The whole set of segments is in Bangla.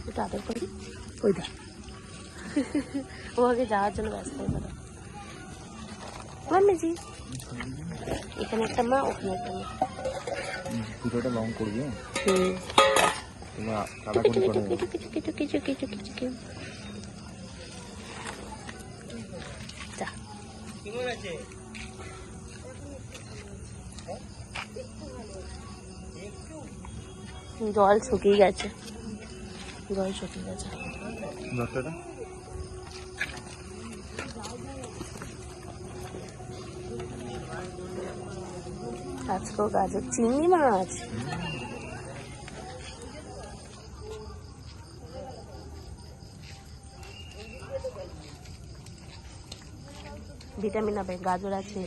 একটু আদর করি। ওই দেখ ও আগে যাওয়ার জন্য ব্যস্ত হয়ে গেল। মাম্মিজি এখানে একটা মা, ওখানে একটা মা। ভিডিওটা লং করবি? জল শুকিয়ে গেছে, জল শুকিয়ে গেছে। আজকেও গাজর চিংড়ি মাছ। ভিটামিন হবে, গাজর আছে,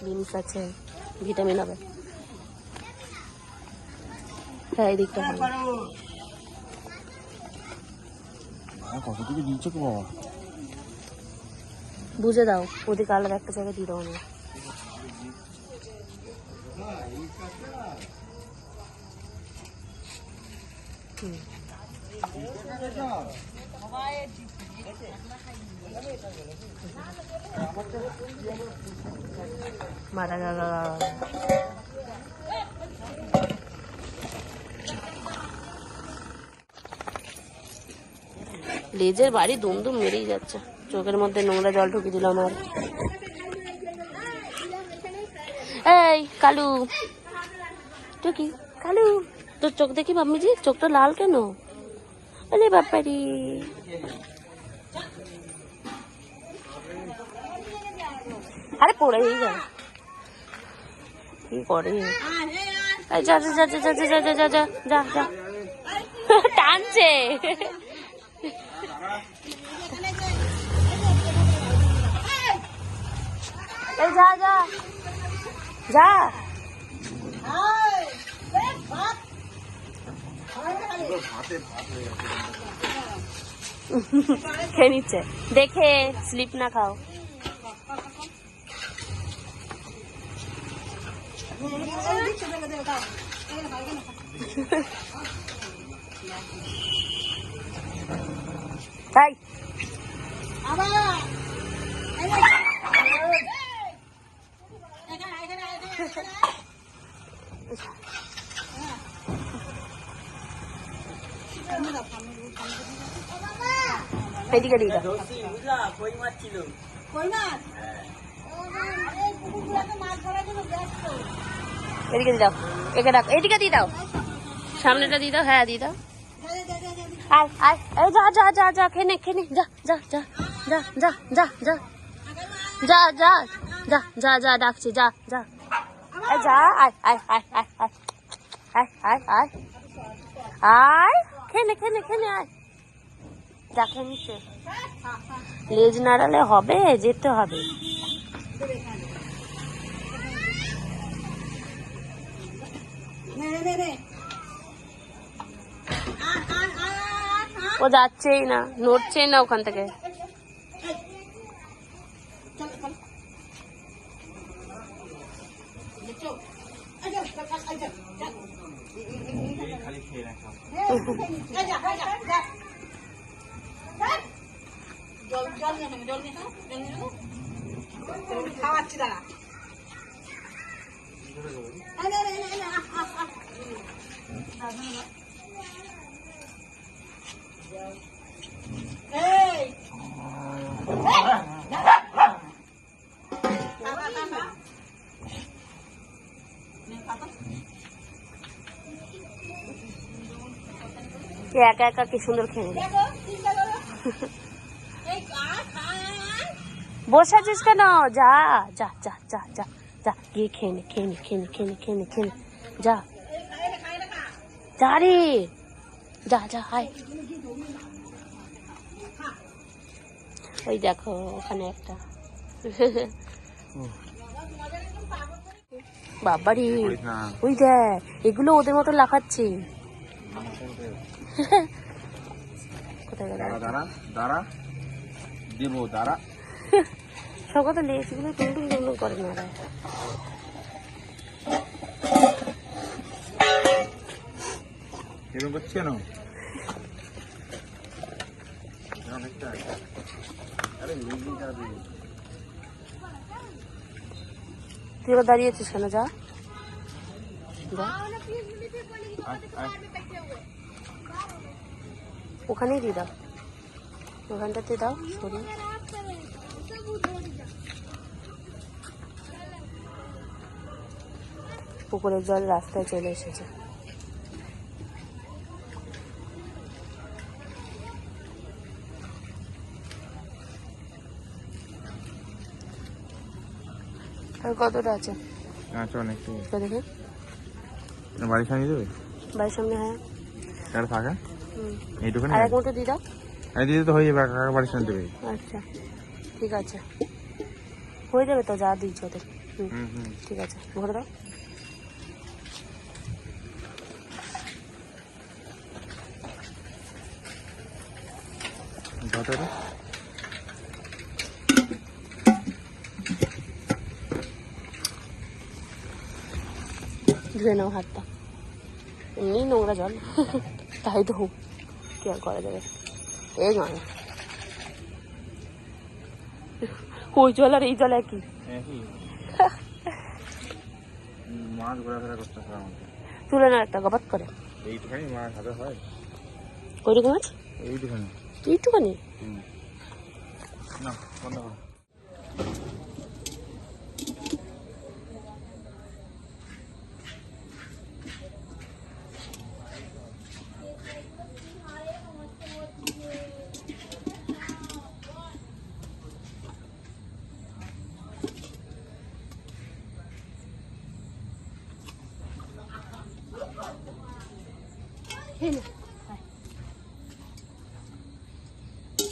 বিনস আছে, ভিটামিন হবে। হ্যাঁ এই দিকটা হবে। কত থেকে দিচ্ছ তো বাবা? বুঝে দাও, ওদিকে আলাদা একটা জায়গায় দিয়ে দাও না। মারা গাগা লেজের বাড়ি দুম দুম মেরেই যাচ্ছে। চোখের মধ্যে নোংরা জল ঢুকে দিলাম। আর এই কালু, টুকি কালু, তোর চোখ দেখি মাম্মিজি, চোখটা লাল কেন? আরে বাপারি, আরে পড়েই যায়, কি করে? যা যা যা যা যা যা যা যা যা যা, টানছে। এই যা যা যা, খেয়ে নিচ্ছে দেখে, স্লিপ না খাও। তাই এদিকে দিয়ে দাও। এদিকে দিয়ে দাও, একে ডাক, এদিকে দিয়ে দাও, সামনেটা দিয়ে দাও। হ্যাঁ দিয়ে দাও। আয় আয়, এই যা যা যা যা, খেনে খেনে, যা যা যা যা যা যা যা যা যা যা যা যা, ডাকছি যা যা, যা আয় আয় আয় আয় আয় আয় আয় আয়, খেনে খেনে খেনে আয়, যা খেয়ে নিচ্ছে। লেজ নাড়ালে হবে, যেতে হবে। ও যাচ্ছেই না, নড়ছেই না ওখান থেকে। খাওয়াচ্ছি দাঁড়া। একা একা কি সুন্দর খেয়ে নিল। বসে আছিস কেন? যা যা যা যা যা যা, গিয়ে খেয়ে নে খেয়ে নে খেয়ে নে খেয়ে নে খেয়ে নে খেয়ে নে, যা যা রে, যা যা হাই। ওই দেখো ওখানে একটা, বাবারি, ওই দেখ এগুলো ওদের মতো লাফাচ্ছে। কোথায় গেল? দাঁড়া দেবো, দাঁড়া। সব কথা লেজগুলো টুনটুন টুনটুন করে না। এরকম করছে কেন? অনেকটা আরে রিলিজ যাবে তুই এবার দাঁড়িয়েছিস কেন? যা যা, ওখানেই দিয়ে দাও, ওখানটাতে দাও সরিয়ে। পুকুরের জল রাস্তায় চলে এসেছে। আর কতটা আছে? আচ্ছা অনেকটা তো দেখে বাড়ির সামনে দেবে বাড়ির সামনে। হ্যাঁ আর ফাঁকা এইটুখানি আর এক মুঠো দিয়ে দাও। এই দিদি তো হয়ে যাবে কাকা বাড়ির সামনে দেবে আচ্ছা ঠিক আছে, হয়ে যাবে তো, যা দিচ্ছ ওদের। ঠিক আছে, ভরে দাও। ধরে ধুয়ে নাও হাতটা, এমনি নোংরা জল তাই তো হোক, কি আর করা যাবে। এই নয়, ওই জল আর এই জল একই। মাছ ঘোরাফেরা করতে হয় আমাকে, তুলে না একটা গবাত করে। এইটুখানি মাছ হাতে হয়, ওইরকম মাছ এইটুখানি এইটুখানি। না বন্ধ করো।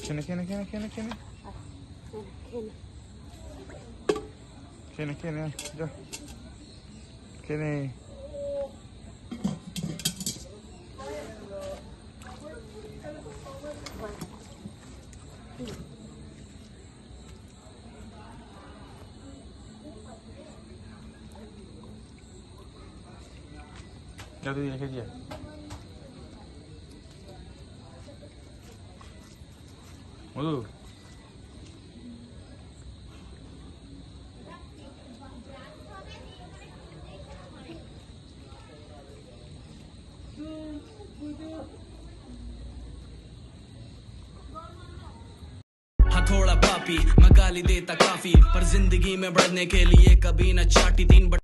খেনে খেনে খেনে খেনে খেনে খেনে খেনে যা খেনে যা তুই রেখে দিয়া মধু थोड़ा पापी मैं गाली देता काफी पर जिंदगी में बढ़ने के लिए कभी न चाटी 3